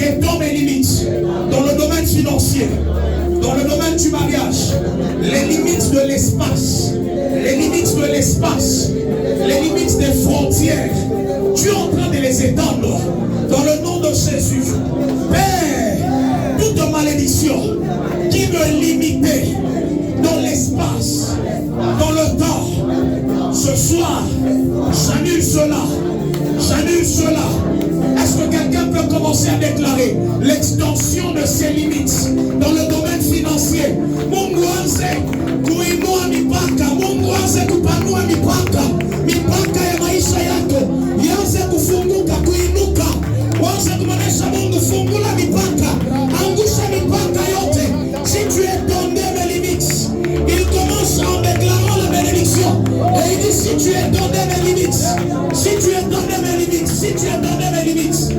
les temps mes limites dans le domaine financier, dans le domaine du mariage, les limites de l'espace, les limites de l'espace, les limites des frontières. Tu es en train de les étendre dans le nom de Jésus. Père, toute malédiction qui me limitait dans l'espace, dans le temps, ce soir, j'annule cela. J'annule cela. Est-ce que quelqu'un peut commencer à déclarer l'extension de ses limites dans le domaine financier? Mungu anze kuinua mipaka, Mungu anze kupanua mipaka, mipaka ya maisha yako ianze kufunguka, kuinuka. Wanze kumaanisha Mungu, fungula mipaka, angusha mipaka yote. Si tu es donné mes limites, il commence en déclarant la bénédiction. Et il dit, si tu es donné mes limites, si tu es donné mes limites, si tu es donné mes limites.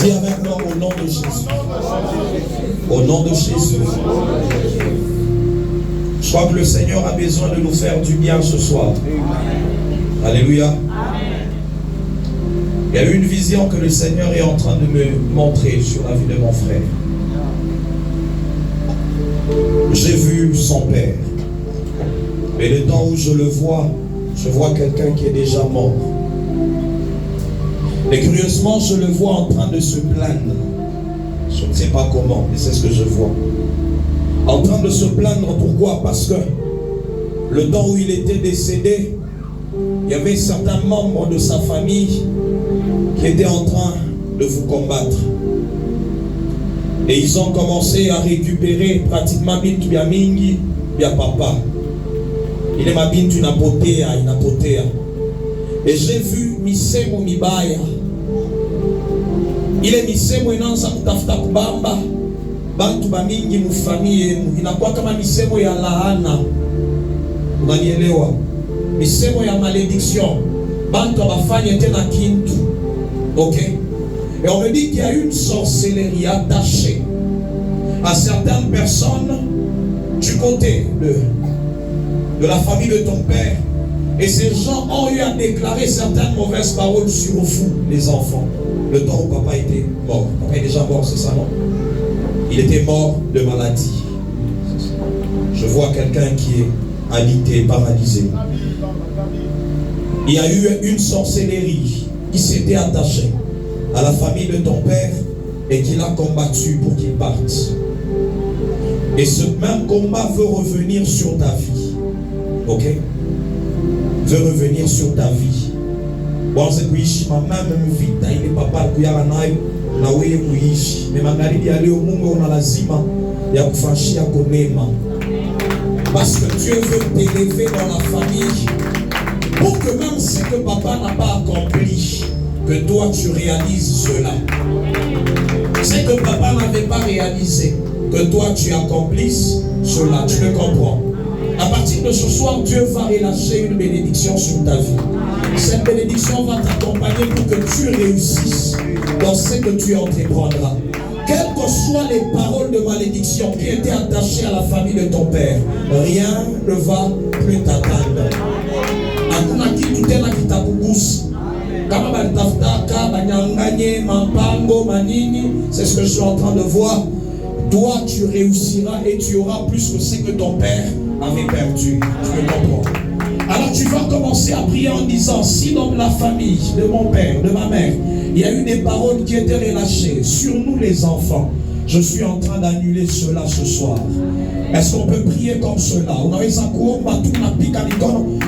Dis avec moi au nom de Jésus. Au nom de Jésus. Je crois que le Seigneur a besoin de nous faire du bien ce soir. Alléluia. Il y a une vision que le Seigneur est en train de me montrer sur la vie de mon frère. J'ai vu son père. Mais le temps où je le vois, je vois quelqu'un qui est déjà mort. Et curieusement, je le vois en train de se plaindre. Je ne sais pas comment, mais c'est ce que je vois. En train de se plaindre, pourquoi? Parce que le temps où il était décédé, il y avait certains membres de sa famille qui étaient en train de vous combattre. Et ils ont commencé à récupérer pratiquement Bintu Bia Mingi, Bia Papa. Il est ma Bintu Napotea, Inapotea. Et j'ai vu Misemo Mibaya. Il est Misemo Inansa Kutafuta Kubamba. Bantu Bamingi Mufami yenu. Inakuwa kama Misemo ya laana. Unanielewa? Misemo ya malédiction. Bantu abafanye tena kintu. Ok? Et on me dit qu'il y a une sorcellerie attachée à certaines personnes du côté de la famille de ton père. Et ces gens ont eu à déclarer certaines mauvaises paroles sur vous, les enfants. Le temps où papa était mort. Papa est déjà mort, c'est ça, non? Il était mort de maladie. Je vois quelqu'un qui est habité, paralysé. Il y a eu une sorcellerie qui s'était attachée à la famille de ton père et qui l'a combattu pour qu'il parte. Et ce même combat veut revenir sur ta vie. Ok? Veut revenir sur ta vie. Bon, c'est que ma maman me vit, il est papa, il y a un aïe, na weye kuishi. Mais magharibi ya leo Mungu una lazima ya kufashia konema. Parce que Dieu veut t'élever dans la famille pour que même ce que papa n'a pas accompli, que toi tu réalises cela. Ce que papa n'avait pas réalisé, que toi tu accomplisses cela, tu le comprends. À partir de ce soir, Dieu va relâcher une bénédiction sur ta vie. Cette bénédiction va t'accompagner pour que tu réussisses dans ce que tu entreprendras. Quelles que soient les paroles de malédiction qui étaient attachées à la famille de ton père, rien ne va plus t'atteindre. Hakuna kitu tena kitakugusa. Kama balitafutaka banyanganye mampango manini, c'est ce que je suis en train de voir. Toi, tu réussiras et tu auras plus que ce que ton père avait perdu. Tu me comprends? Alors tu vas commencer à prier en disant, si dans la famille de mon père, de ma mère, il y a eu des paroles qui étaient relâchées sur nous les enfants, je suis en train d'annuler cela ce soir. Est-ce qu'on peut prier comme cela?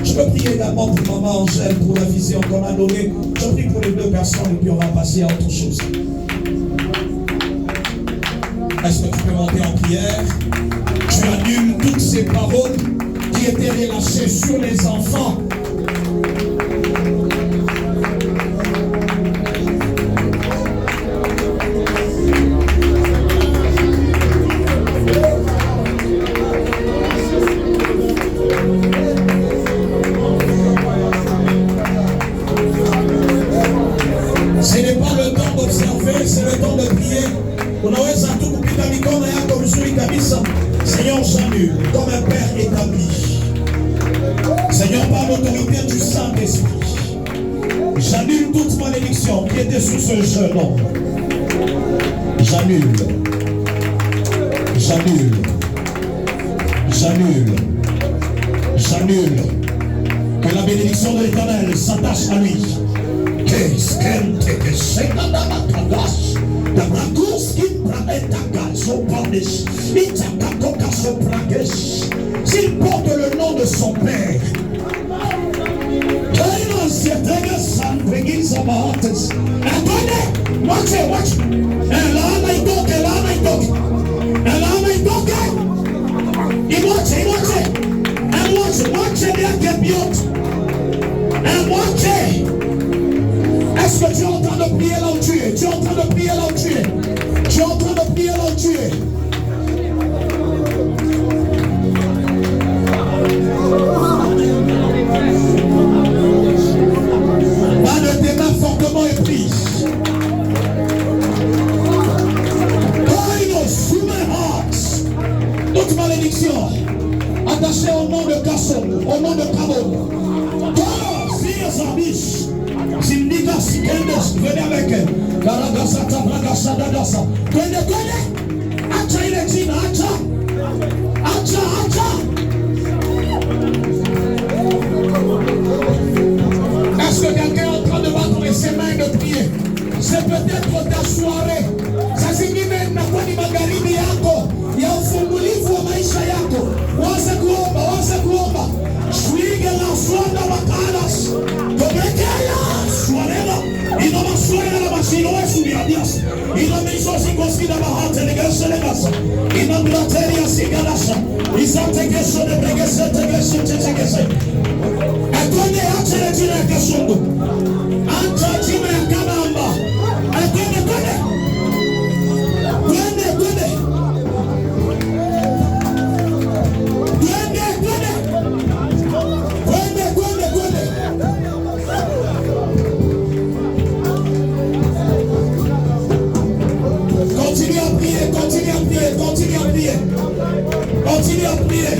Je peux prier également pour maman Angèle, pour la vision qu'on a donnée. Je prie pour les deux personnes et puis on va passer à autre chose. Est-ce que tu peux monter en prière? Tu annules toutes ces paroles qui étaient relâchées sur les enfants. Ce n'est pas le temps d'observer, c'est le temps de prier. Unaweza tu kupita mikono yako vizuri kabisa. Seigneur, j'annule comme un père établi. Seigneur, par l'autorité du Saint-Esprit, j'annule toute malédiction qui était sur ce jeune homme. J'annule. J'annule. J'annule. J'annule. Que la bénédiction de l'Éternel s'attache à lui. Qu'est-ce qu'elle te fait? S'il porte le nom de son père, est-ce que tu es en train de prier là où tu es? Tu es en train de prier là où tu es? Tu es en train de prier là où tu es? Pas de tes mains fortement éprises. Toute malédiction attachée au nom de Kasson, au nom de Kabon. Fils Abish. Zindika Sikendes, venez avec elle. Karagasata, Bragasadagasa. Twende. Acha ile jina, acha. Est-ce que quelqu'un est en train de battre ses mains et de prier? C'est peut-être ta soirée. Saa zingine inakuwa ni magharibi yako ya ufungulivu wa maisha yako. Waanze kuomba. Shwige la swanda wakalas. Tobekea swarela. Ina maswara la masino wesu biadias. Ina miso sikoskida bahate legaselegasa. Ina mlateria sigalasa. Isante keso de bregese. Akwende acha le jina ya Kasundu. Acha jina ya Kabamba. Akwende. Continue à prier.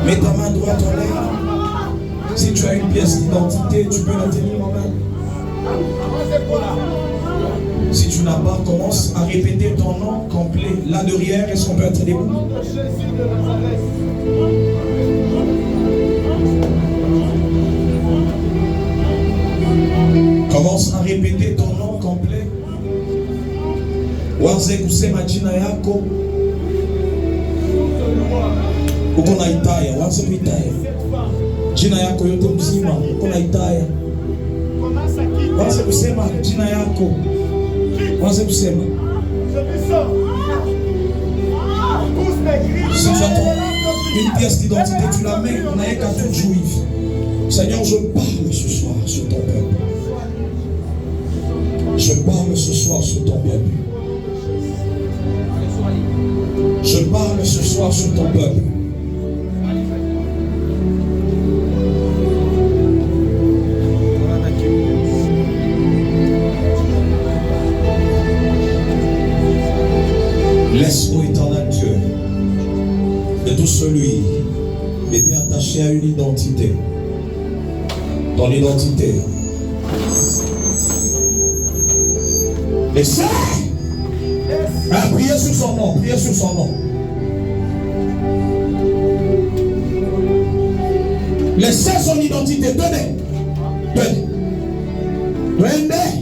Mets ta main droite en l'air. Si tu as une pièce d'identité, tu peux la tenir en main. Si tu n'as pas, commence à répéter ton nom complet. Là derrière, est-ce qu'on peut être debout? Commence à répéter ton nom complet. Waze kusema jina yako. Uko na itaya, waze kuitaya. Jina yako yote mzima, uko na itaya. Waze kusema jina yako. Waze kusema. Si tu attends une pièce d'identité, tu la mets, on n'a qu'à tout juif. Seigneur, je parle ce soir sur ton peuple. Je parle ce soir sur ton peuple. Je parle ce soir sur ton peuple. Laisse, ô éternel Dieu, de tout celui qui était attaché à une identité. Ton identité. Laissez. Priez sur son nom, priez sur son nom. Laissez son identité, donnez. Donnez. Donnez.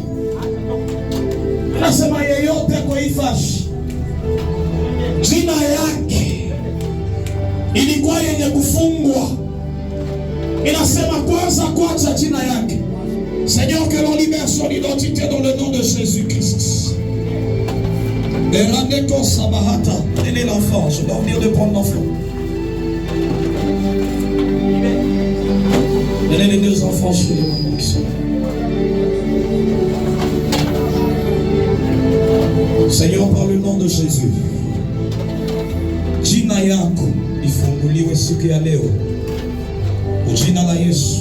Nasema yeyote kuifashi. Jina yake ilikuwa yenye kufungwa. Inasema kwanza kuacha jina yake. Seigneur, que l'on libère son identité dans le nom de Jésus-Christ. Donnez l'enfant, je dois venir de prendre l'enfant. Donnez les deux enfants chez les mamans qui sont là. Seigneur, par le nom de Jésus. Jina yako ifunguliwe siku ya leo. Ujina la Yesu.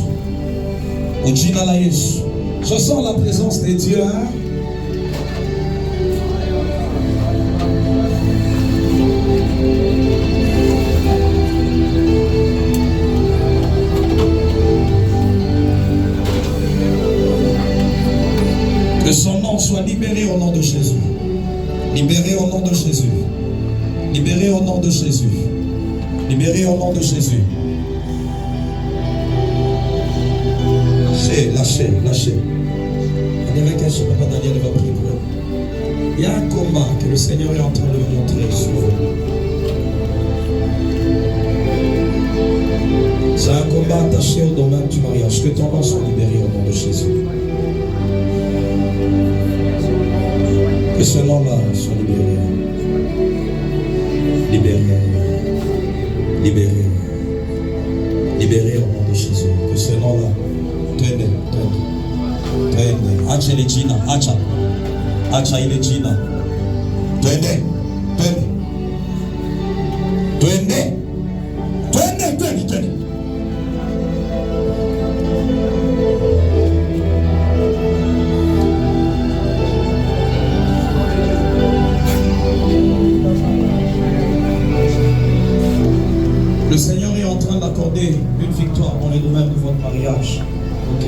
Ujina la Yesu. Je sens la présence de Dieu. Hein? Que son nom soit libéré au nom de Jésus. Libéré au nom de Jésus. Libéré au nom de Jésus. Libéré au nom de Jésus. Lâchez, lâchez. Avec un chef, Papa Daniel va prier pour eux. Il y a un combat que le Seigneur est en train de montrer sur vous. C'est un combat attaché au domaine du mariage. Que ton nom soit libéré au nom de Jésus. Que ce nom-là soit libéré. Libéré. Libéré. Libéré au nom de Jésus. Que ce nom-là. Twende. Acha ile jina, acha ile jina. Twende. Le Seigneur est en train d'accorder une victoire dans les domaines de votre mariage. Ok?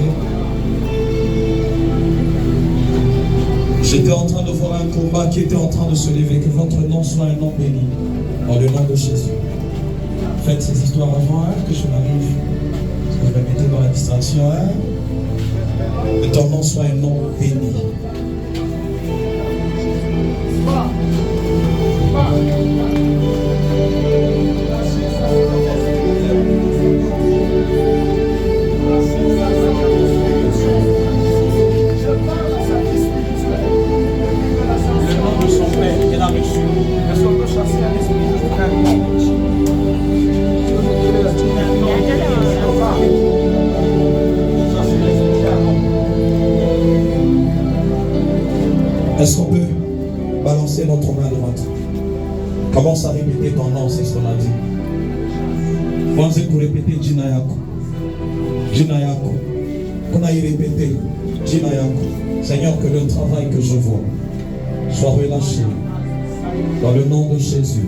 J'étais en train de voir un combat qui était en train de se lever. Que votre nom soit un nom béni. Dans le nom de Jésus. Faites ces histoires avant que je m'arrive. Vous me mettez dans la distraction. Que ton nom soit un nom béni. Est-ce qu'on peut balancer notre main droite? Commence à répéter ton nom, c'est ce qu'on a dit. Pensez pour répéter Jina Yako. Jina Yako. Qu'on a y répété Jina Yako. Seigneur, que le travail que je vois soit relâché. Dans le nom de Jésus.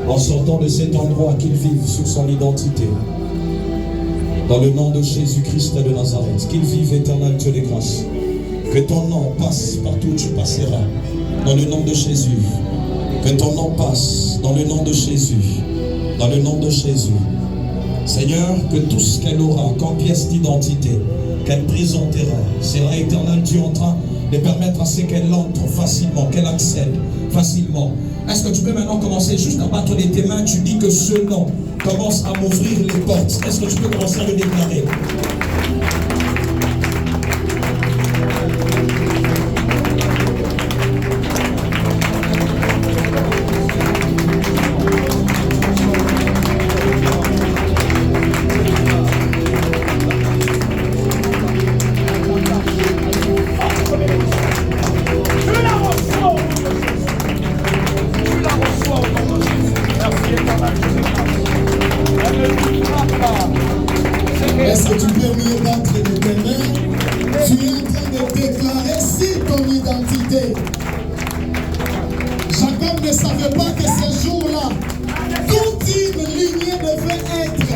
En sortant de cet endroit, qu'il vive sur son identité. Dans le nom de Jésus-Christ de Nazareth. Qu'il vive, éternel Dieu de grâce. Que ton nom passe partout où tu passeras. Dans le nom de Jésus. Que ton nom passe. Dans le nom de Jésus. Dans le nom de Jésus. Seigneur, que tout ce qu'elle aura comme pièce d'identité, qu'elle présentera, sera éternel Dieu en train de permettre à ce qu'elle entre facilement, qu'elle accède facilement. Est-ce que tu peux maintenant commencer juste à battre de tes mains? Tu dis que ce nom commence à m'ouvrir les portes. Est-ce que tu peux commencer à le déclarer? Est-ce que tu peux mieux battre de tes mains? Tu es en train de déclarer si ton identité. Jacob ne savait pas que ce jour-là, toute une lignée devait être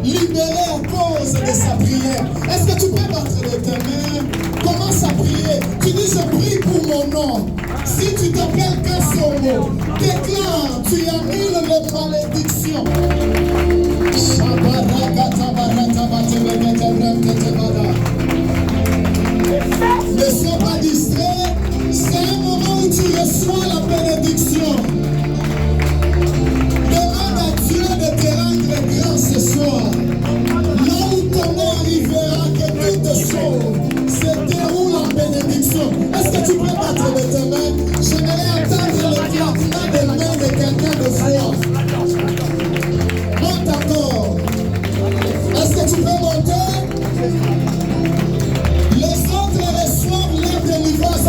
libérée à cause de sa prière. Est-ce que tu peux battre de tes mains? Commence à prier. Tu dis je prie pour mon nom. Si tu t'appelles Kassomo, déclare, tu annules les malédictions. Ne sois pas distrait, c'est un moment où tu reçois la bénédiction. Demande à Dieu de te rendre grand ce soir. Là où ton nom arrivera, que toutes choses se déroulent en bénédiction. Est-ce que tu peux battre de tes mains? J'aimerais entendre le claquement des mains de quelqu'un de foi. Monte encore. Est-ce que tu peux monter? Les autres reçoivent leur délivrance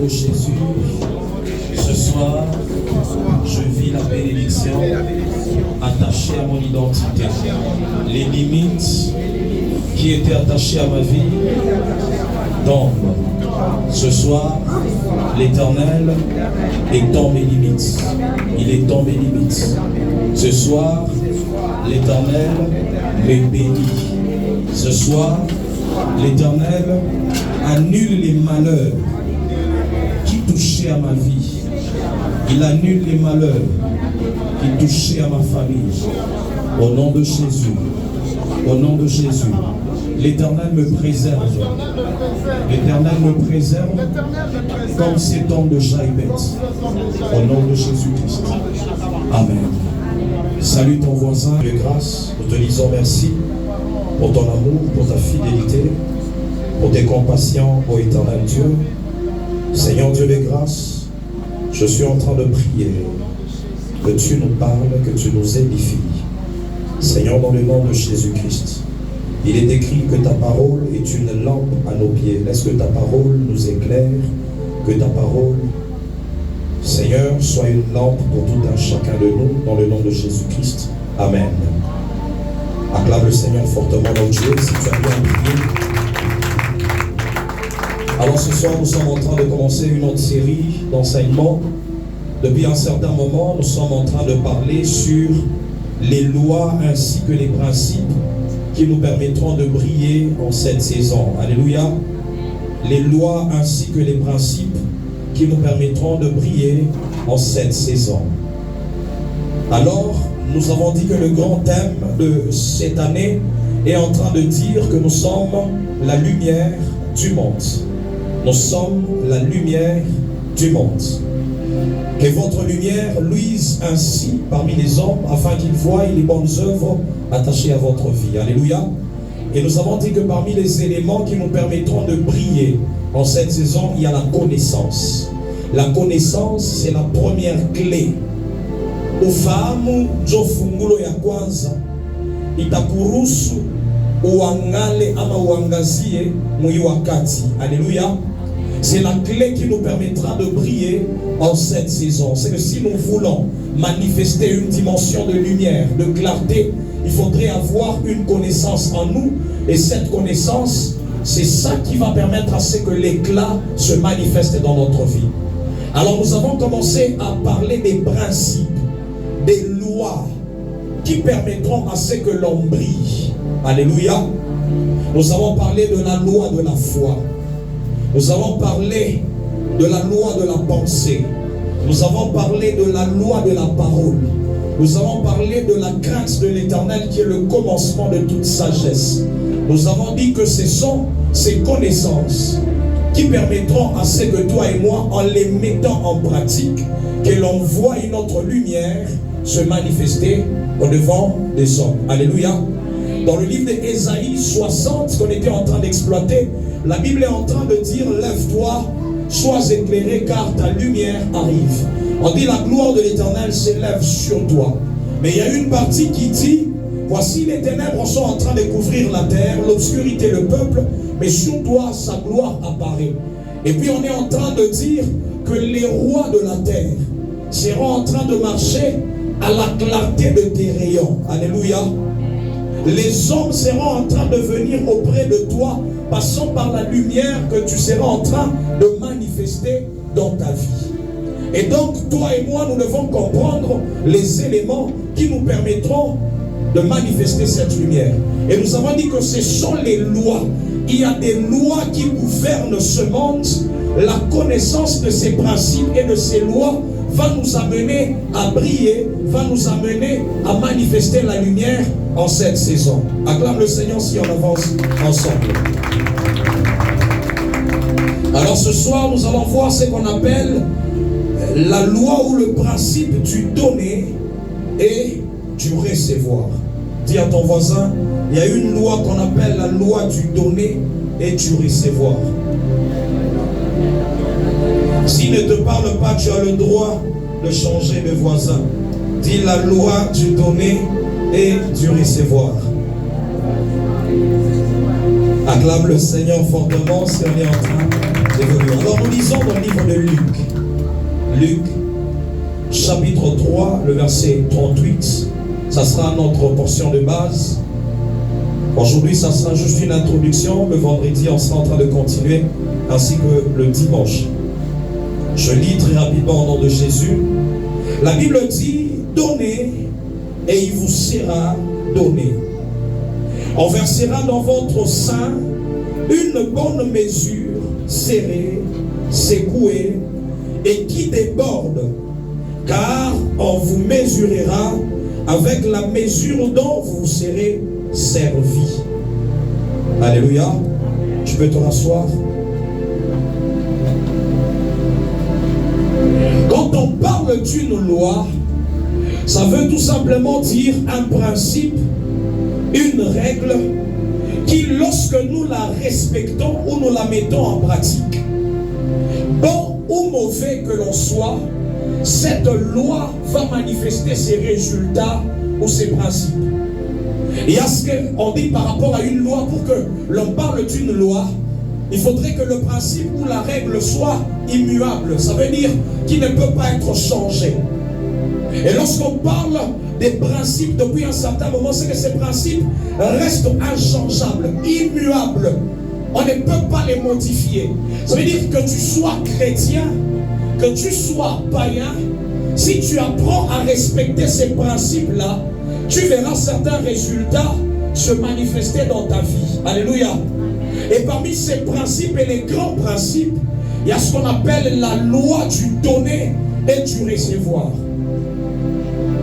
de Jésus, ce soir, je vis la bénédiction attachée à mon identité. Les limites qui étaient attachées à ma vie tombent. Ce soir, l'Éternel étend mes limites. Il étend mes limites. Ce soir, l'Éternel me bénit. Ce soir, l'Éternel annule les malheurs qui touchaient à ma vie. Il annule les malheurs qui touchaient à ma famille. Au nom de Jésus. Au nom de Jésus. L'Éternel me préserve. L'Éternel me préserve comme ces temps de Jaïbet. Au nom de Jésus-Christ. Amen. Salue ton voisin de grâce. Nous te disons merci pour ton amour, pour ta fidélité, pour tes compassions, ô éternel Dieu. Seigneur Dieu de grâce, je suis en train de prier que tu nous parles, que tu nous édifies. Seigneur, dans le nom de Jésus-Christ, il est écrit que ta parole est une lampe à nos pieds. Laisse que ta parole nous éclaire, que ta parole, Seigneur, soit une lampe pour tout un chacun de nous, dans le nom de Jésus-Christ. Amen. Acclame le Seigneur fortement notre Dieu, si tu as bien prié. Alors ce soir, nous sommes en train de commencer une autre série d'enseignements. Depuis un certain moment, nous sommes en train de parler sur les lois ainsi que les principes qui nous permettront de briller en cette saison. Alléluia. Les lois ainsi que les principes qui nous permettront de briller en cette saison. Alors, nous avons dit que le grand thème de cette année est en train de dire que nous sommes la lumière du monde. Nous sommes la lumière du monde. Que votre lumière luise ainsi parmi les hommes afin qu'ils voient les bonnes œuvres attachées à votre vie. Alléluia. Et nous avons dit que parmi les éléments qui nous permettront de briller en cette saison, il y a la connaissance. La connaissance, c'est la première clé. Ufahamu ndio fungulo ya kwanza itakuruhusu uangale ama uangazie mwi wakati. Alléluia. C'est la clé qui nous permettra de briller en cette saison. C'est que si nous voulons manifester une dimension de lumière, de clarté, il faudrait avoir une connaissance en nous. Et cette connaissance, c'est ça qui va permettre à ce que l'éclat se manifeste dans notre vie. Alors nous avons commencé à parler des principes, des lois qui permettront à ce que l'on brille. Alléluia. Nous avons parlé de la loi de la foi. Nous avons parlé de la loi de la pensée. Nous avons parlé de la loi de la parole. Nous avons parlé de la crainte de l'Éternel qui est le commencement de toute sagesse. Nous avons dit que ce sont ces connaissances qui permettront à ce que toi et moi, en les mettant en pratique, que l'on voie notre lumière se manifester au devant des hommes. Alléluia. Dans le livre d'Ésaïe 60 qu'on était en train d'exploiter, la Bible est en train de dire: lève-toi, sois éclairé car ta lumière arrive. On dit la gloire de l'Éternel s'élève sur toi. Mais il y a une partie qui dit: voici les ténèbres sont en train de couvrir la terre, l'obscurité le peuple, mais sur toi sa gloire apparaît. Et puis on est en train de dire que les rois de la terre seront en train de marcher à la clarté de tes rayons. Alléluia. Les hommes seront en train de venir auprès de toi, passant par la lumière que tu seras en train de manifester dans ta vie. Et donc, toi et moi, nous devons comprendre les éléments qui nous permettront de manifester cette lumière. Et nous avons dit que ce sont les lois. Il y a des lois qui gouvernent ce monde. La connaissance de ces principes et de ces lois va nous amener à briller, va nous amener à manifester la lumière en cette saison. Acclame le Seigneur si on avance ensemble. Alors ce soir, nous allons voir ce qu'on appelle la loi ou le principe du donner et du recevoir. Dis à ton voisin, il y a une loi qu'on appelle la loi du donner et du recevoir. S'il ne te parle pas, tu as le droit de changer de voisin. Dis la loi du donner et du recevoir. Acclame le Seigneur fortement si on est en train Évolue. Alors nous lisons dans le livre de Luc. Luc, chapitre 3, le verset 38. Ça sera notre portion de base. Aujourd'hui, ça sera juste une introduction. Le vendredi, on sera en train de continuer, ainsi que le dimanche. Je lis très rapidement au nom de Jésus. La Bible dit, donnez et il vous sera donné. On versera dans votre sein une bonne mesure, serrée, secouée et qui déborde, car on vous mesurera avec la mesure dont vous serez servi. Alléluia. Tu peux te rasseoir. Quand on parle d'une loi, ça veut tout simplement dire un principe, une règle qui, lorsque nous la respectons ou nous la mettons en pratique, bon ou mauvais que l'on soit, cette loi va manifester ses résultats ou ses principes. Et à ce qu'on dit par rapport à une loi, pour que l'on parle d'une loi, il faudrait que le principe ou la règle soit immuable. Ça veut dire qu'il ne peut pas être changé. Et lorsqu'on parle des principes depuis un certain moment, c'est que ces principes restent inchangeables, immuables. On ne peut pas les modifier. Ça veut dire que tu sois chrétien, que tu sois païen, si tu apprends à respecter ces principes-là, tu verras certains résultats se manifester dans ta vie. Alléluia. Et parmi ces principes et les grands principes, il y a ce qu'on appelle la loi du donner et du recevoir.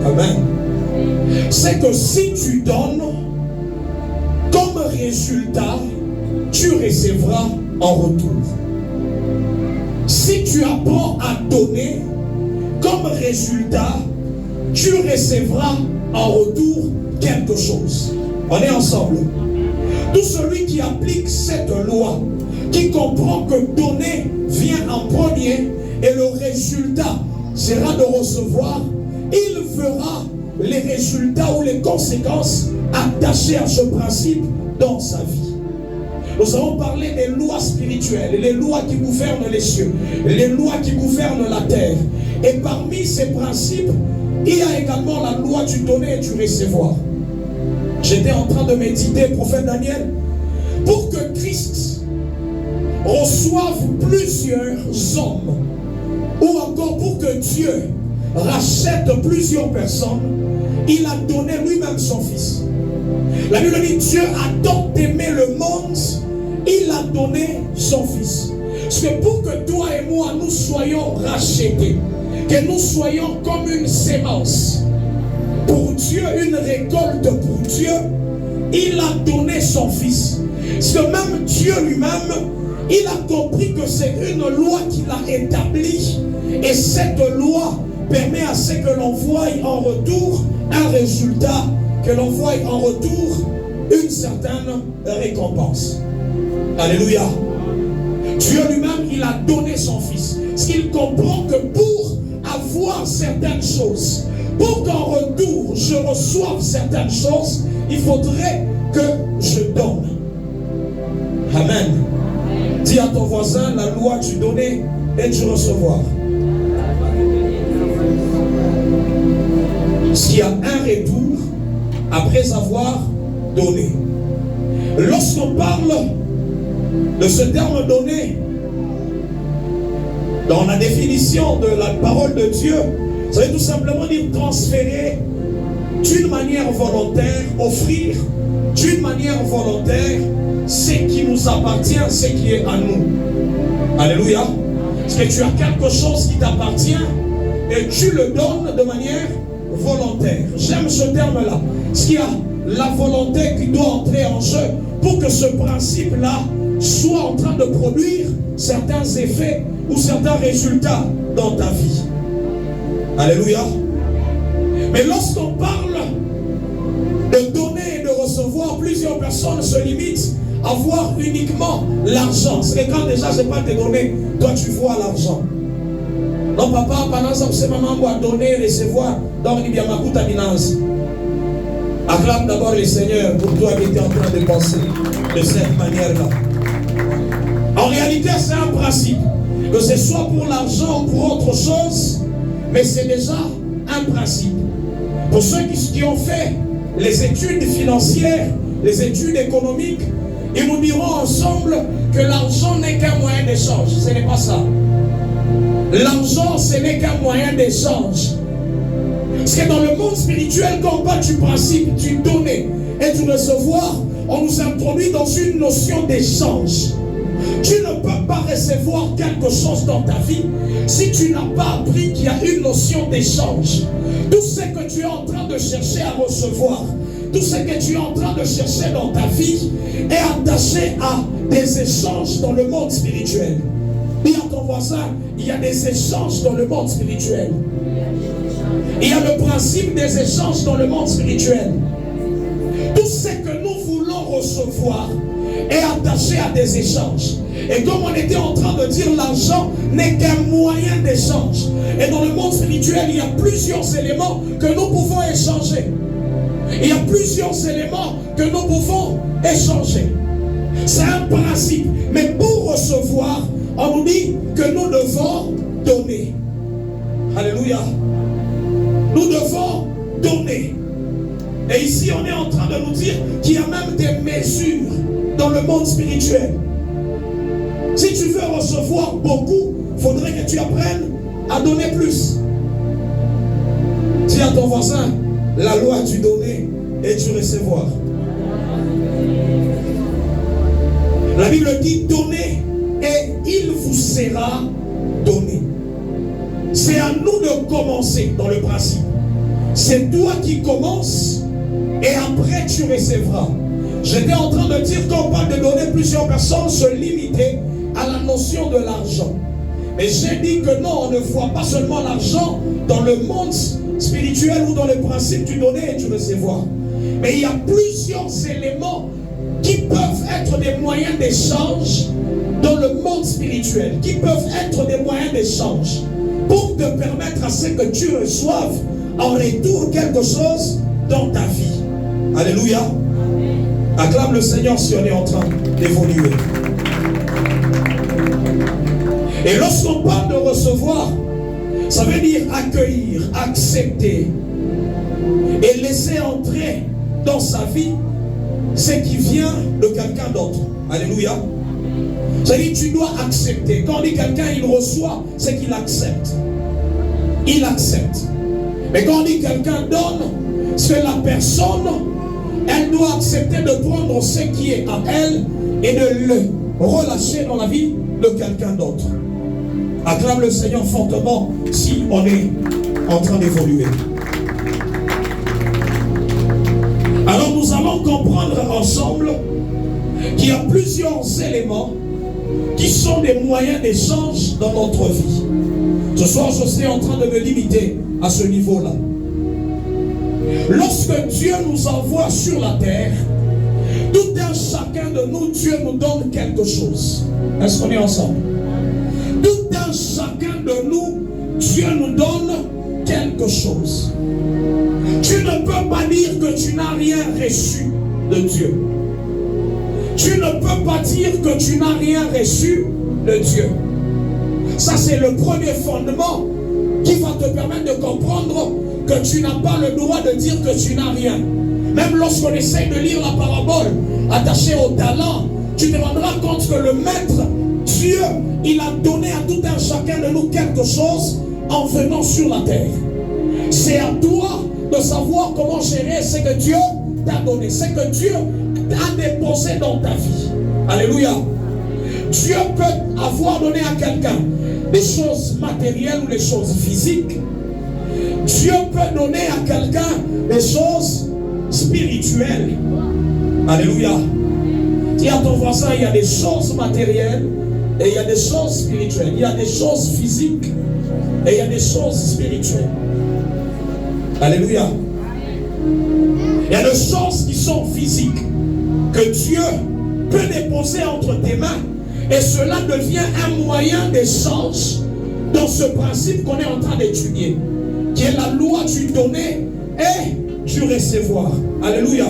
Amen. C'est que si tu donnes, comme résultat, tu recevras en retour. Si tu apprends à donner, comme résultat, tu recevras en retour quelque chose. On est ensemble. Tout celui qui applique cette loi, qui comprend que donner vient en premier et le résultat sera de recevoir, il verra les résultats ou les conséquences attachées à ce principe dans sa vie. Nous avons parlé des lois spirituelles, les lois qui gouvernent les cieux, les lois qui gouvernent la terre. Et parmi ces principes, il y a également la loi du donner et du recevoir. J'étais en train de méditer, prophète Daniel, pour que Christ reçoive plusieurs hommes, ou encore pour que Dieu rachète plusieurs personnes, il a donné lui-même son fils. La Bible dit, Dieu a tant aimé le monde, il a donné son fils. C'est pour que toi et moi, nous soyons rachetés, que nous soyons comme une sémence pour Dieu, une récolte pour Dieu. Il a donné son fils. Parce que même Dieu lui-même, il a compris que c'est une loi qu'il a établie. Et cette loi permet à ce que l'on voie en retour un résultat, que l'on voie en retour une certaine récompense. Alléluia. Dieu lui-même, il a donné son fils. Parce qu'il comprend que pour avoir certaines choses, pour qu'en retour je reçoive certaines choses, il faudrait que je donne. Amen. Dis à ton voisin la loi du donner et du recevoir. S'il y a un retour après avoir donné. Lorsqu'on parle de ce terme donné, dans la définition de la parole de Dieu, ça veut tout simplement dire transférer d'une manière volontaire, offrir d'une manière volontaire ce qui nous appartient, ce qui est à nous. Alléluia. Parce que tu as quelque chose qui t'appartient et tu le donnes de manière volontaire. J'aime ce terme-là. Parce qu'il y a la volonté qui doit entrer en jeu pour que ce principe-là soit en train de produire certains effets ou certains résultats dans ta vie. Alléluia. Mais lorsqu'on parle de donner et de recevoir, plusieurs personnes se limitent à voir uniquement l'argent. C'est que quand déjà je n'ai pas te donner, toi tu vois l'argent. Non, papa, pendant ça, c'est maman doit donner et recevoir. Donc il y a ma contaminance. Acclame d'abord le Seigneur pour toi qui es en train de penser de cette manière-là. En réalité, réalité, c'est un principe. Que ce soit pour l'argent ou pour autre chose, mais c'est déjà un principe. Pour ceux qui ont fait les études financières, les études économiques, ils nous diront ensemble que l'argent n'est qu'un moyen d'échange. Ce n'est pas ça. L'argent, ce n'est qu'un moyen d'échange. Parce que dans le monde spirituel, quand on parle du principe du donner et du recevoir, on nous introduit dans une notion d'échange. Tu ne peux pas recevoir quelque chose dans ta vie si tu n'as pas appris qu'il y a une notion d'échange. Tout ce que tu es en train de chercher à recevoir, tout ce que tu es en train de chercher dans ta vie est attaché à des échanges dans le monde spirituel. Dis à ton voisin, il y a des échanges dans le monde spirituel. Il y a le principe des échanges dans le monde spirituel. Tout ce que nous voulons recevoir est attaché à des échanges. Et comme on était en train de dire, l'argent n'est qu'un moyen d'échange. Et dans le monde spirituel, il y a plusieurs éléments que nous pouvons échanger. Il y a plusieurs éléments que nous pouvons échanger. C'est un principe. Mais pour recevoir, on nous dit que nous devons donner. Alléluia. Nous devons donner. Et ici, on est en train de nous dire qu'il y a même des mesures dans le monde spirituel. Si tu veux recevoir beaucoup, il faudrait que tu apprennes à donner plus. Dis à ton voisin, la loi du donner et du recevoir. La Bible dit donner et il vous sera donné. C'est à nous de commencer dans le principe. C'est toi qui commences et après tu recevras. J'étais en train de dire qu'on parle de donner, plusieurs personnes se limiter à la notion de l'argent. Mais j'ai dit que non, on ne voit pas seulement l'argent dans le monde spirituel ou dans le principe du donner et du recevoir. Mais il y a plusieurs éléments qui peuvent être des moyens d'échange dans le monde spirituel, qui peuvent être des moyens d'échange pour te permettre à ce que tu reçoives en retour quelque chose dans ta vie. Alléluia. Acclame le Seigneur si on est en train d'évoluer. Et lorsqu'on parle de recevoir, ça veut dire accueillir, accepter et laisser entrer dans sa vie ce qui vient de quelqu'un d'autre. Alléluia. C'est-à-dire tu dois accepter. Quand on dit quelqu'un il reçoit, c'est qu'il accepte. Il accepte. Mais quand on dit quelqu'un donne, c'est la personne, elle doit accepter de prendre ce qui est à elle et de le relâcher dans la vie de quelqu'un d'autre. Acclame le Seigneur fortement si on est en train d'évoluer. Alors nous allons comprendre ensemble qu'il y a plusieurs éléments qui sont des moyens d'échange dans notre vie. Ce soir, je suis en train de me limiter à ce niveau-là. Lorsque Dieu nous envoie sur la terre, tout un chacun de nous, Dieu nous donne quelque chose. Est-ce qu'on est ensemble? Tout un chacun de nous, Dieu nous donne quelque chose. Tu ne peux pas dire que tu n'as rien reçu de Dieu. Tu ne peux pas dire que tu n'as rien reçu de Dieu. Ça, c'est le premier fondement qui va te permettre de comprendre que tu n'as pas le droit de dire que tu n'as rien. Même lorsqu'on essaye de lire la parabole attachée au talent, tu te rendras compte que le maître, Dieu, il a donné à tout un chacun de nous quelque chose en venant sur la terre. C'est à toi de savoir comment gérer ce que Dieu t'a donné, ce que Dieu t'a déposé dans ta vie. Alléluia. Dieu peut avoir donné à quelqu'un des choses matérielles ou des choses physiques. Dieu peut donner à quelqu'un des choses spirituelles. Alléluia. Dis à ton voisin, il y a des choses matérielles et il y a des choses spirituelles. Il y a des choses physiques et il y a des choses spirituelles. Alléluia. Il y a des choses qui sont physiques que Dieu peut déposer entre tes mains et cela devient un moyen d'échange dans ce principe qu'on est en train d'étudier, qui est la loi du donner et du recevoir. Alléluia.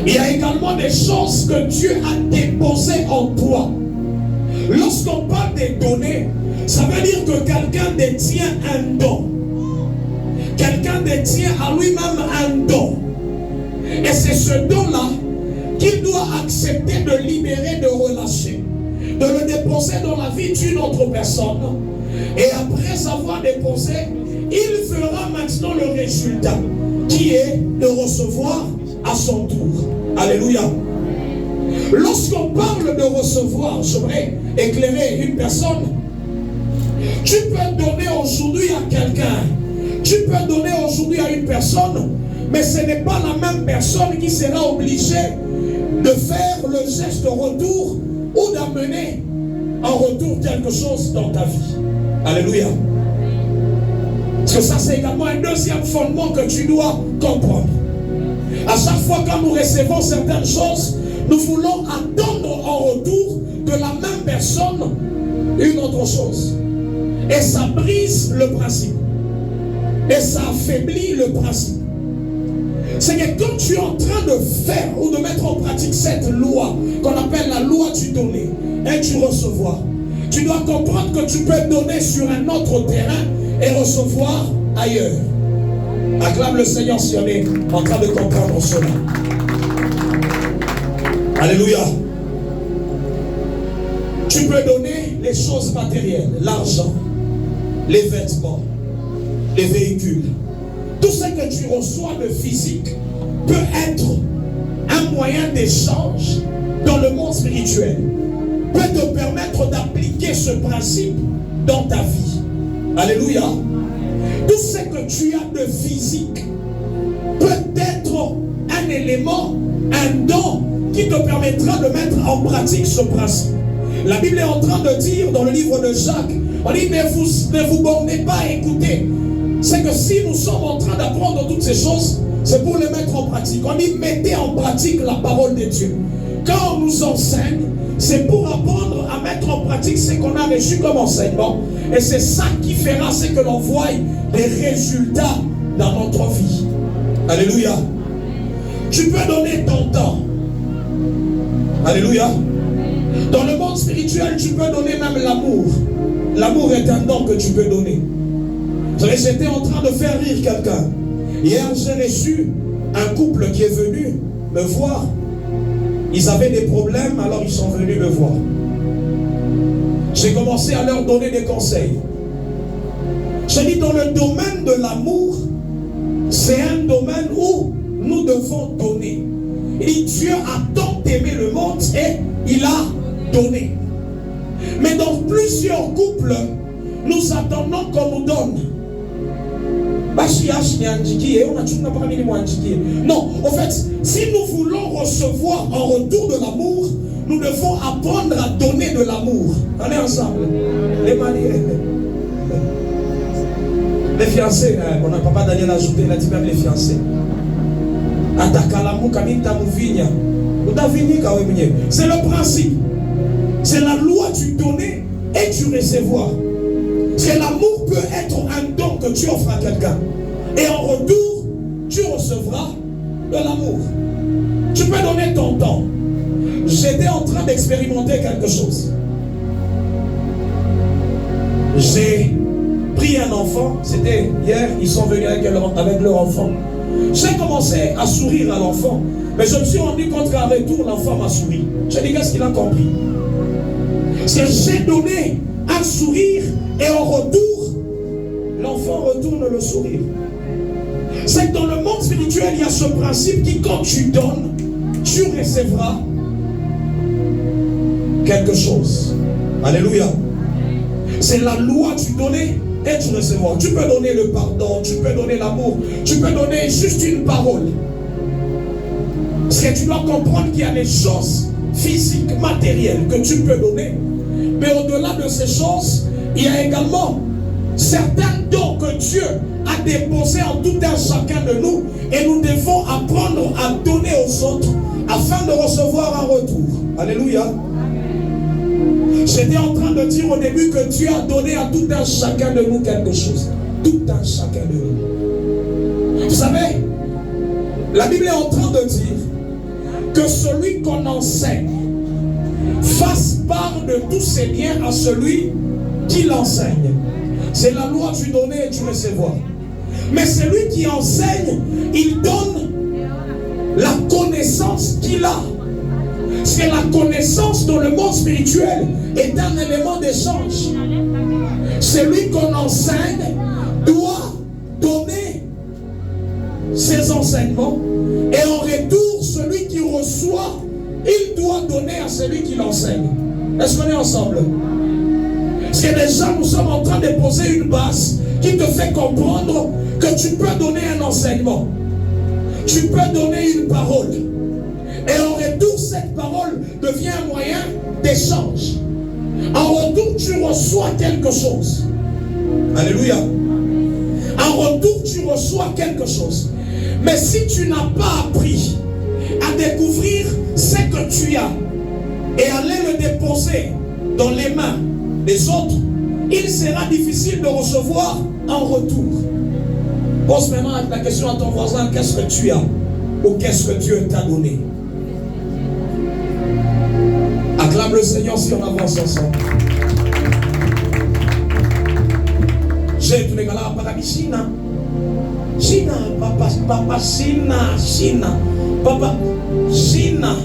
Il y a également des choses que Dieu a déposées en toi Lorsqu'on parle des données, ça veut dire que quelqu'un détient un don. Quelqu'un détient à lui-même un don. Et c'est ce don-là qu'il doit accepter de libérer, de relâcher, de le déposer dans la vie d'une autre personne. Et après avoir déposé, il fera maintenant le résultat, qui est de recevoir à son tour. Alléluia. Lorsqu'on parle de recevoir, j'aimerais éclairer une personne. Tu peux donner aujourd'hui à quelqu'un, tu peux donner aujourd'hui à une personne, mais ce n'est pas la même personne qui sera obligée de faire le geste de retour ou d'amener en retour quelque chose dans ta vie. Alléluia. Parce que ça, c'est également un deuxième fondement que tu dois comprendre. À chaque fois quand nous recevons certaines choses, nous voulons attendre en retour de la même personne une autre chose. Et ça brise le principe. Et ça affaiblit le principe. C'est que quand tu es en train de faire ou de mettre en pratique cette loi qu'on appelle la loi du donner et du recevoir, tu dois comprendre que tu peux donner sur un autre terrain et recevoir ailleurs. Acclame le Seigneur si on est en train de comprendre cela. Alléluia. Tu peux donner les choses matérielles, l'argent, les vêtements, les véhicules. Tout ce que tu reçois de physique peut être un moyen d'échange dans le monde spirituel. Peut te permettre d'appliquer ce principe dans ta vie. Alléluia. Tout ce que tu as de physique peut être un élément, un don qui te permettra de mettre en pratique ce principe. La Bible est en train de dire dans le livre de Jacques, on dit ne vous bornez pas à écouter. C'est que si nous sommes en train d'apprendre toutes ces choses, c'est pour les mettre en pratique. On dit mettez en pratique la parole de Dieu. Quand on nous enseigne, c'est pour apprendre à mettre en pratique ce qu'on a reçu comme enseignement. Et c'est ça qui fera ce que l'on voit des résultats dans notre vie. Alléluia. Tu peux donner ton temps. Alléluia. Dans le monde spirituel, tu peux donner même l'amour. L'amour est un don que tu peux donner. Vous savez, j'étais en train de faire rire quelqu'un. Hier, j'ai reçu un couple qui est venu me voir. Ils avaient des problèmes, alors ils sont venus me voir. J'ai commencé à leur donner des conseils. J'ai dit, dans le domaine de l'amour, c'est un domaine où nous devons donner. Il dit, Dieu a tant aimé le monde et il a donné. Mais dans plusieurs couples, nous attendons qu'on nous donne. Non, en fait, si nous voulons recevoir en retour de l'amour, nous devons apprendre à donner de l'amour. On est ensemble. Les mariés. Les fiancés, on n'a pas Daniel ajouté, il a dit même les fiancés. C'est le principe. C'est la loi du donner et du recevoir. Parce que l'amour peut être un don que tu offres à quelqu'un. Et en retour, tu recevras de l'amour. Tu peux donner ton temps. J'étais en train d'expérimenter quelque chose. J'ai pris un enfant, c'était hier, ils sont venus avec leur enfant. J'ai commencé à sourire à l'enfant, mais je me suis rendu compte qu'en retour, l'enfant m'a souri. J'ai dit, qu'est-ce qu'il a compris? Parce que j'ai donné un sourire et en retour, l'enfant retourne le sourire. C'est que dans le monde spirituel, il y a ce principe qui, quand tu donnes, tu recevras quelque chose. Alléluia. C'est la loi du donner et du recevoir. Tu peux donner le pardon, tu peux donner l'amour, tu peux donner juste une parole. Parce que tu dois comprendre qu'il y a des choses physiques, matérielles que tu peux donner. Mais au-delà de ces choses, il y a également certains dons que Dieu a déposés en tout un chacun de nous. Et nous devons apprendre à donner aux autres afin de recevoir un retour. Alléluia. J'étais en train de dire au début que Dieu a donné à tout un chacun de nous quelque chose. Tout un chacun de nous. Vous savez, la Bible est en train de dire que celui qu'on enseigne, fasse part de tous ses biens à celui qui l'enseigne. C'est la loi du donner et du recevoir. Mais celui qui enseigne, il donne la connaissance qu'il a. C'est la connaissance dans le monde spirituel est un élément d'échange. Celui qu'on enseigne doit donner ses enseignements et en retour, celui qui reçoit, il doit donner à celui qui l'enseigne. Est-ce qu'on est ensemble? C'est déjà, nous sommes en train de poser une base qui te fait comprendre que tu peux donner un enseignement. Tu peux donner une parole. Et en retour, cette parole devient un moyen d'échange. En retour, tu reçois quelque chose. Alléluia. En retour, tu reçois quelque chose. Mais si tu n'as pas appris à découvrir ce que tu as et aller le déposer dans les mains des autres, il sera difficile de recevoir en retour. Pose maintenant la question à ton voisin, qu'est-ce que tu as ou qu'est-ce que Dieu t'a donné? Acclame le Seigneur si on avance ensemble. J'ai tous les gars là, papa China. China, papa China. Papa China.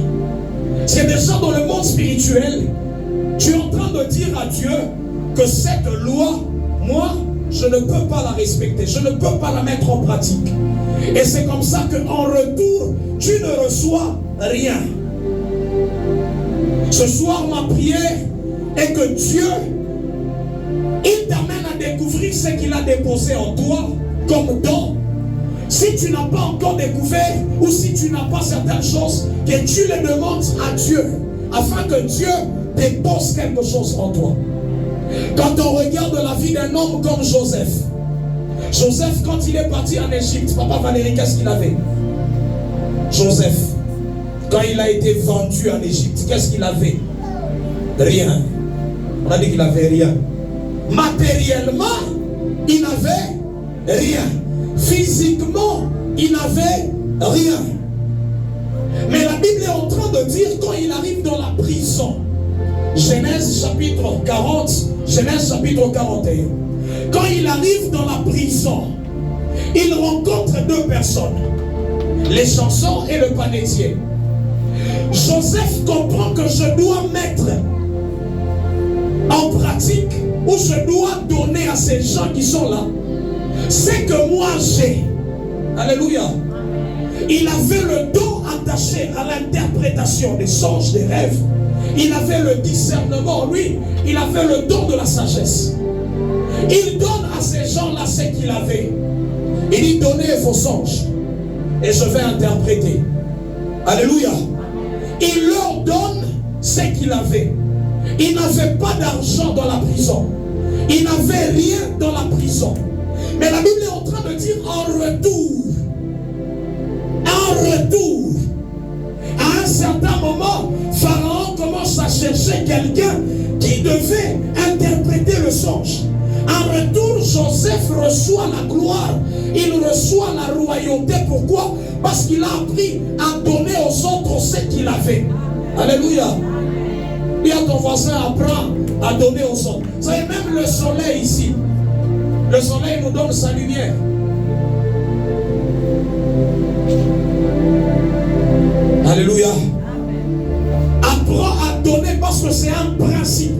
C'est déjà dans le monde spirituel. Tu es en train de dire à Dieu que cette loi, moi, je ne peux pas la respecter. Je ne peux pas la mettre en pratique. Et c'est comme ça qu'en retour, tu ne reçois rien. Ce soir, ma prière est que Dieu, il t'amène à découvrir ce qu'il a déposé en toi comme don. Si tu n'as pas encore découvert ou si tu n'as pas certaines choses, que tu les demandes à Dieu afin que Dieu dépose quelque chose en toi. Quand on regarde la vie d'un homme comme Joseph, Joseph, quand il est parti en Égypte, papa Valérie, qu'est-ce qu'il avait? Joseph, quand il a été vendu en Égypte, qu'est-ce qu'il avait? Rien. On a dit qu'il n'avait rien. Matériellement, il n'avait rien. Physiquement, il n'avait rien. Mais la Bible est en train de dire quand il arrive dans la prison, Genèse chapitre 40, Genèse chapitre 41. Quand il arrive dans la prison, il rencontre deux personnes, les chansons et le panetier. Joseph comprend que je dois mettre en pratique ou je dois donner à ces gens qui sont là ce que moi j'ai. Alléluia. Il avait le don attaché à l'interprétation des songes, des rêves. Il avait le discernement, lui, il avait le don de la sagesse. Il donne à ces gens-là ce qu'il avait. Il dit, donnez vos songes et je vais interpréter. Alléluia. Il leur donne ce qu'il avait. Il n'avait pas d'argent dans la prison. Il n'avait rien dans la prison. Mais la Bible est en train de dire en retour, à un certain moment, Pharaon commence à chercher quelqu'un qui devait interpréter le songe. En retour, Joseph reçoit la gloire, il reçoit la royauté. Pourquoi? Parce qu'il a appris à donner aux autres ce qu'il avait. Alléluia. Dis à ton voisin, apprends à donner aux autres. Vous savez, même le soleil ici, le soleil nous donne sa lumière. Alléluia. Apprends à donner parce que c'est un principe.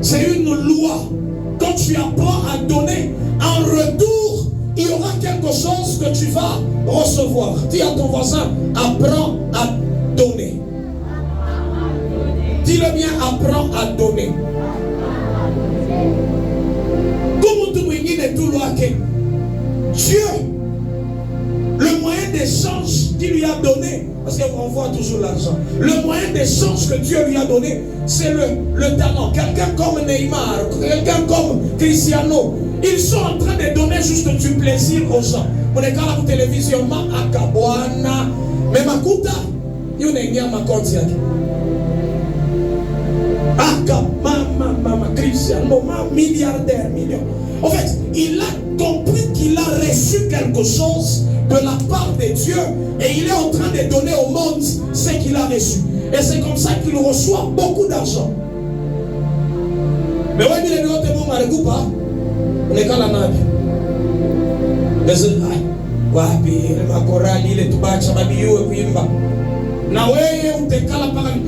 C'est une loi. Quand tu apprends à donner, en retour, il y aura quelque chose que tu vas recevoir. Dis à ton voisin, apprends à donner. Dis-le bien, apprends à donner. Comme tu es tout loin que Dieu, le moyen d'échange qu'il lui a donné, parce qu'on voit toujours l'argent, le moyen d'échange que Dieu lui a donné, c'est le talent. Quelqu'un comme Neymar, quelqu'un comme Cristiano, ils sont en train de donner juste du plaisir aux gens. Pour les gars, la télévision, ma akabuana, mais ma kuta, il y a ma compte. Mama, Cristiano, milliardaire, million. En fait, il a compris qu'il a reçu quelque chose de la part de Dieu et il est en train de donner au monde ce qu'il a reçu. Et c'est comme ça qu'il reçoit beaucoup d'argent. Mais ouais, il est l'autre monde à l'écoute pas. On est quand la nabi.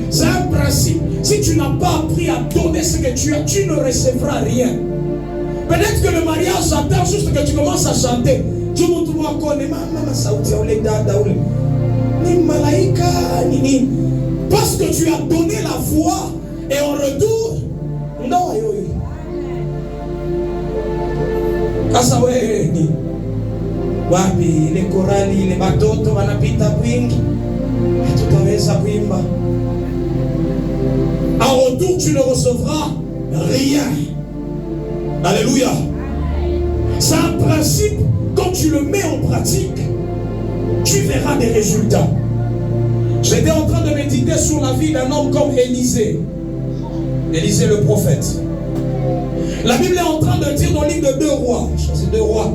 C'est un principe. Si tu n'as pas appris à donner ce que tu as, tu ne recevras rien. Peut-être que le mariage attend juste que tu commences à chanter. Tu montres moi parce que tu as donné la voix et en retour, non. Wapi les korali les batoto wanapita kwingi tutaweza kuimba. En retour tu ne recevras rien. Alléluia. C'est un principe. Quand tu le mets en pratique, tu verras des résultats. J'étais en train de méditer sur la vie d'un homme comme Élisée. Élisée le prophète. La Bible est en train de dire dans le livre de 2 Rois, c'est 2 Rois,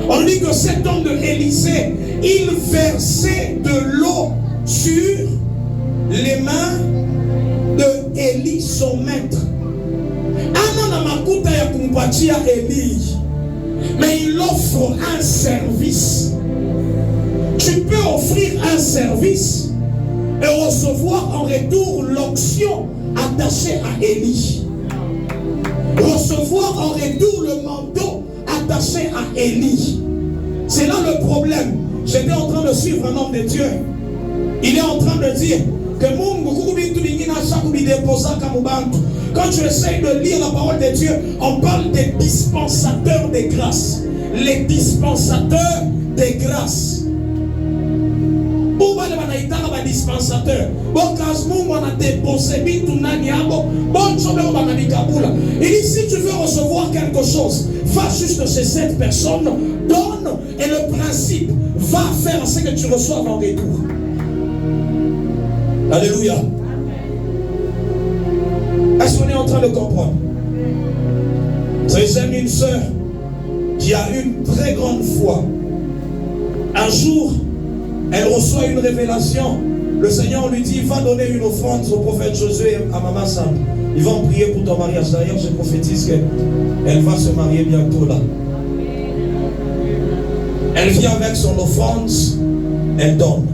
on dit que cet homme de Élisée, il versait de l'eau sur les mains de Élie, son maître. Mais il offre un service. Tu peux offrir un service et recevoir en retour l'onction attachée à Élie. Recevoir en retour le manteau attaché à Élie. C'est là le problème. J'étais en train de suivre un homme de Dieu. Il est en train de dire que quand tu essayes de lire la parole de Dieu, on parle des dispensateurs des grâces. Les dispensateurs des grâces. Dispensateur. Il dit si tu veux recevoir quelque chose, va juste chez cette personne, donne et le principe va faire ce que tu reçois en retour. Alléluia. Est-ce qu'on est en train de comprendre? J'aime une sœur qui a une très grande foi. Un jour, elle reçoit une révélation. Le Seigneur lui dit, va donner une offrande au prophète Josué et à Maman Sam. Ils vont prier pour ton mariage. D'ailleurs, je prophétise qu'elle va se marier bientôt là. Elle vient avec son offrande, elle donne.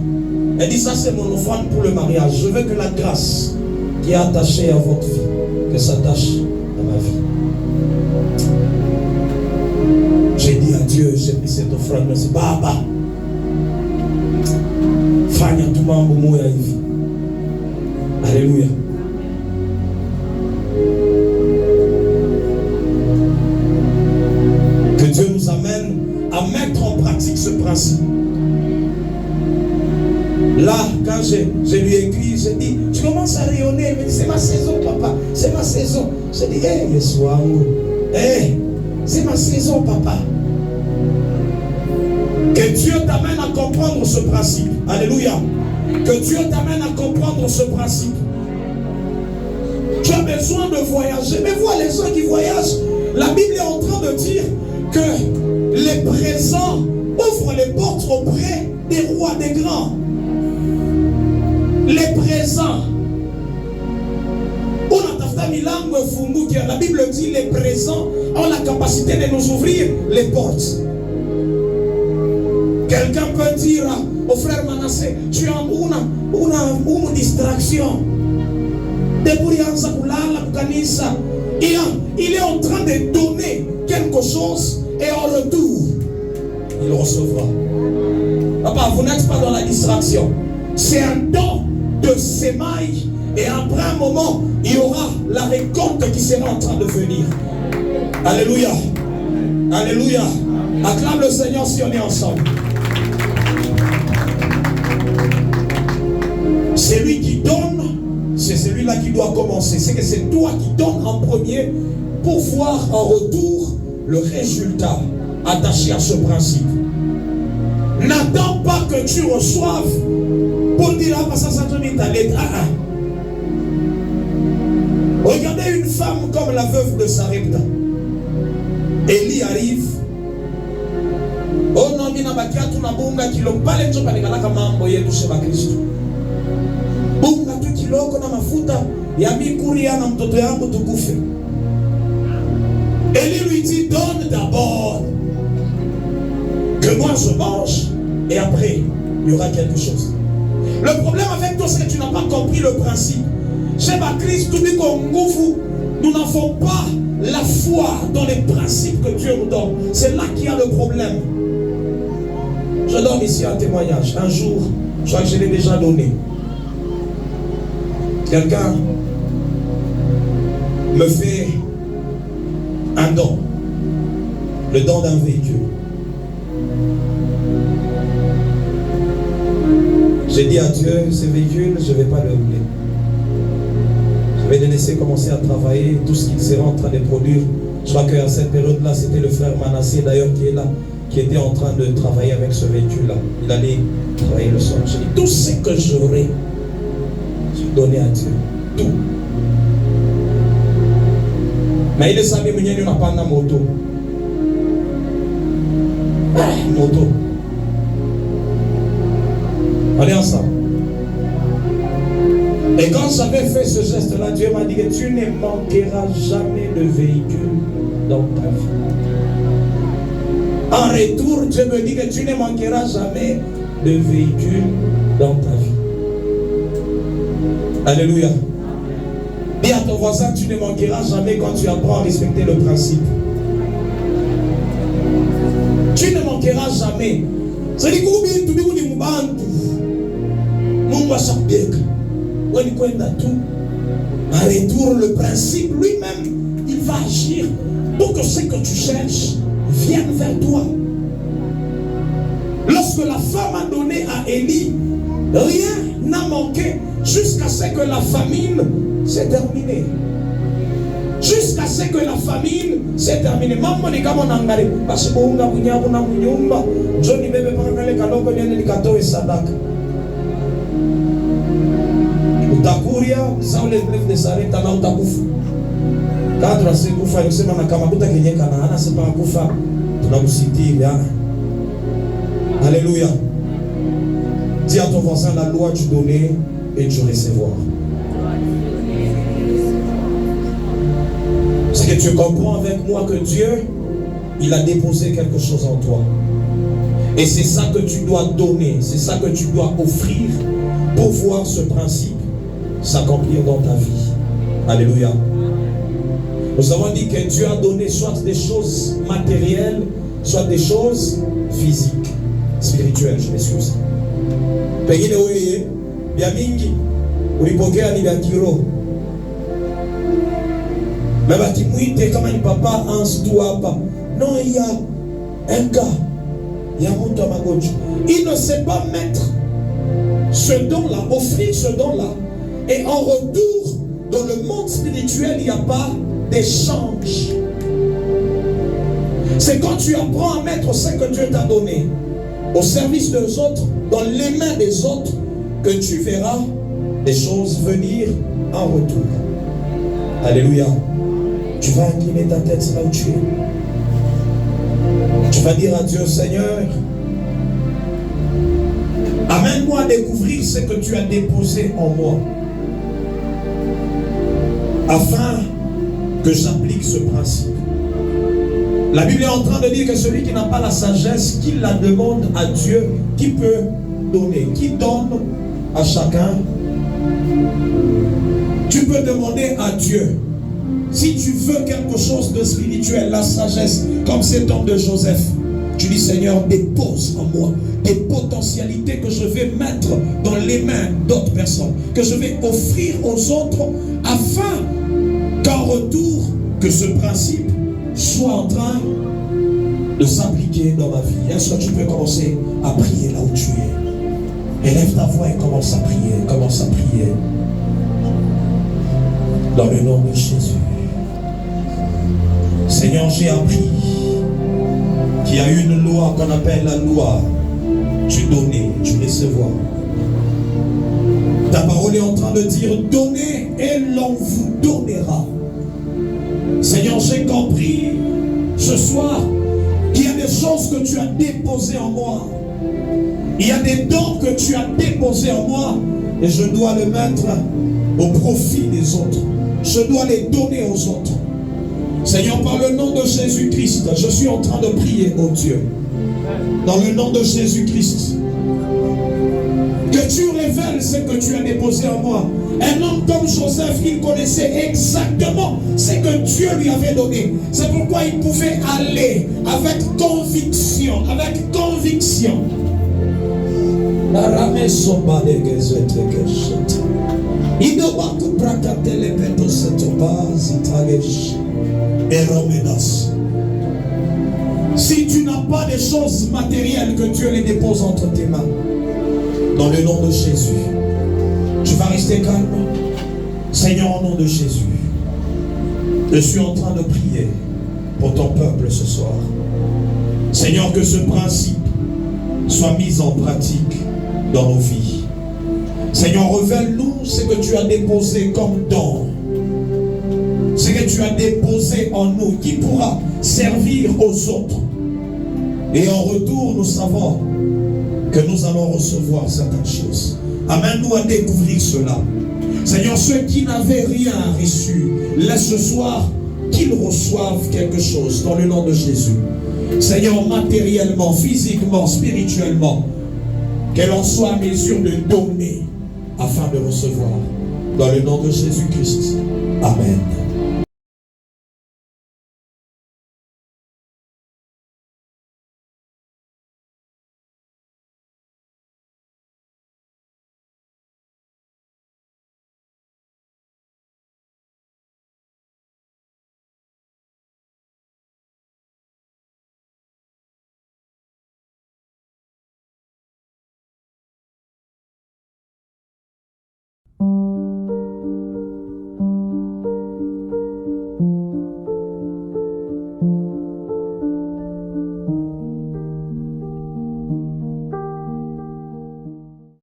Elle dit, ça c'est mon offrande pour le mariage. Je veux que la grâce qui est attachée à votre vie, que s'attache à ma vie. J'ai dit à Dieu, j'ai pris cette offrande, mais c'est Baba. Alléluia. Que Dieu nous amène à mettre en pratique ce principe. Là, quand je lui ai écrit, j'ai dit, tu commences à rayonner, mais c'est ma saison, papa, c'est ma saison. J'ai dit, c'est ma saison, papa. Que Dieu t'amène à comprendre ce principe. Alléluia. Que Dieu t'amène à comprendre ce principe. Tu as besoin de voyager. Mais vois les gens qui voyagent. La Bible est en train de dire que les présents ouvrent les portes auprès des rois, des grands. Les présents. La Bible dit les présents ont la capacité de nous ouvrir les portes. Quelqu'un peut dire au frère Manassé, tu as une distraction. Il est en train de donner quelque chose et en retour, il recevra. Papa, vous n'êtes pas dans la distraction. C'est un don de sémaille et après un moment, il y aura la récolte qui sera en train de venir. Alléluia. Alléluia. Acclame le Seigneur si on est ensemble. Celui qui donne, c'est celui-là qui doit commencer. C'est que c'est toi qui donnes en premier pour voir en retour le résultat attaché à ce principe. N'attends pas que tu reçoives pour dire ah, ça ta lettre. Regardez une femme comme la veuve de Sarepta. Élie arrive. Oh non, mina bakia tu na bunga kilo pale njo pale kalaka mambo yetu sheba Kristo. Bunga kiloko na mafuta ya mikuria na mtoto yangu tukufe. Élie lui dit, donne d'abord que moi je mange et après il y aura quelque chose. Le problème avec toi, c'est que tu n'as pas compris le principe. Chez Christ, nous n'avons pas la foi dans les principes que Dieu nous donne. C'est là qu'il y a le problème. Je donne ici un témoignage. Un jour, je crois que je l'ai déjà donné. Quelqu'un me fait un don. Le don d'un véhicule. J'ai dit à Dieu, ce véhicule, je ne vais pas le rouler. Je vais le laisser commencer à travailler, tout ce qu'il sera en train de produire. Je crois qu'à cette période-là, c'était le frère Manassé d'ailleurs qui est là, qui était en train de travailler avec ce véhicule-là. Il allait travailler le soir. J'ai dit, tout ce que j'aurai, je vais donner à Dieu. Tout. Mais il est savait, mais il n'a pas de moto. Moto. Allez ensemble. Et quand j'avais fait ce geste-là, Dieu m'a dit que tu ne manqueras jamais de véhicule dans ta vie. En retour, Dieu me dit que tu ne manqueras jamais de véhicule dans ta vie. Alléluia. Dis à ton voisin, tu ne manqueras jamais quand tu apprends à respecter le principe. Tu ne manqueras jamais. C'est dit que tu en retour, le principe lui-même, il va agir pour que ce que tu cherches vienne vers toi. Lorsque la femme a donné à Élie, rien n'a manqué jusqu'à ce que la famine s'est terminée. Jusqu'à ce que la famine s'est terminée. Maman ni kama nangari parce que unga kunyabu na kunyumba Johnny bebe paka kale kaloko nene nikatoe sadaka. Utakuria saule bref de sareta na utakufa. Kadra sikufa yosema na kama kuta kenyeka na ana sepa kufa tunakusitiri. Alléluia. Dis à ton voisin, la loi du donner et du recevoir. C'est que tu comprends avec moi que Dieu, il a déposé quelque chose en toi. Et c'est ça que tu dois donner, c'est ça que tu dois offrir pour voir ce principe s'accomplir dans ta vie. Alléluia. Nous avons dit que Dieu a donné soit des choses matérielles, soit des choses physiques, spirituelles, je m'excuse. Pengine wewe bia mingi ulipokea ni vya kiroho. Baba kimwite kama ni papa anse tu hapa. Non, il y a un gars, il y a mtu magonjwa. Il ne sait pas mettre ce don-là, offrir ce don-là. Et en retour, dans le monde spirituel, il n'y a pas d'échange. C'est quand tu apprends à mettre ce que Dieu t'a donné au service des autres, dans les mains des autres, que tu verras des choses venir en retour. Alléluia. Tu vas incliner ta tête là où tu es. Tu vas dire à Dieu, Seigneur, amène-moi à découvrir ce que tu as déposé en moi, afin que j'applique ce principe. La Bible est en train de dire que celui qui n'a pas la sagesse, qu'il la demande à Dieu, qui peut donner, qui donne à chacun. Tu peux demander à Dieu, si tu veux quelque chose de spirituel, la sagesse, comme cet homme de Joseph, tu dis, Seigneur, dépose en moi des potentialités que je vais mettre dans les mains d'autres personnes, que je vais offrir aux autres, afin qu'en retour, que ce principe soit en train de s'appliquer dans ma vie. Est-ce que tu peux commencer à prier là où tu es? Élève ta voix et commence à prier, commence à prier. Dans le nom de Jésus. Seigneur, j'ai appris qu'il y a une loi qu'on appelle la loi du donner, du recevoir. Ta parole est en train de dire, donnez et l'on vous donnera. Seigneur, j'ai compris ce soir qu'il y a des choses que tu as déposées en moi. Il y a des dons que tu as déposés en moi et je dois le mettre au profit des autres. Je dois les donner aux autres. Seigneur, par le nom de Jésus-Christ, je suis en train de prier, oh Dieu. Dans le nom de Jésus-Christ. Que tu révèles ce que tu as déposé en moi. Un homme comme Joseph, il connaissait exactement ce que Dieu lui avait donné. C'est pourquoi il pouvait aller avec conviction. Avec conviction. Si tu n'as pas de choses matérielles, que Dieu les dépose entre tes mains. Dans le nom de Jésus. Tu vas rester calme. Seigneur, au nom de Jésus, je suis en train de prier pour ton peuple ce soir. Seigneur, que ce principe soit mis en pratique dans nos vies. Seigneur, révèle-nous ce que tu as déposé comme don. Ce que tu as déposé en nous, qui pourra servir aux autres. Et en retour, nous savons que nous allons recevoir certaines choses. Amène-nous à découvrir cela. Seigneur, ceux qui n'avaient rien reçu, laisse ce soir qu'ils reçoivent quelque chose dans le nom de Jésus. Seigneur, matériellement, physiquement, spirituellement, que l'on soit en mesure de donner afin de recevoir. Dans le nom de Jésus-Christ. Amen.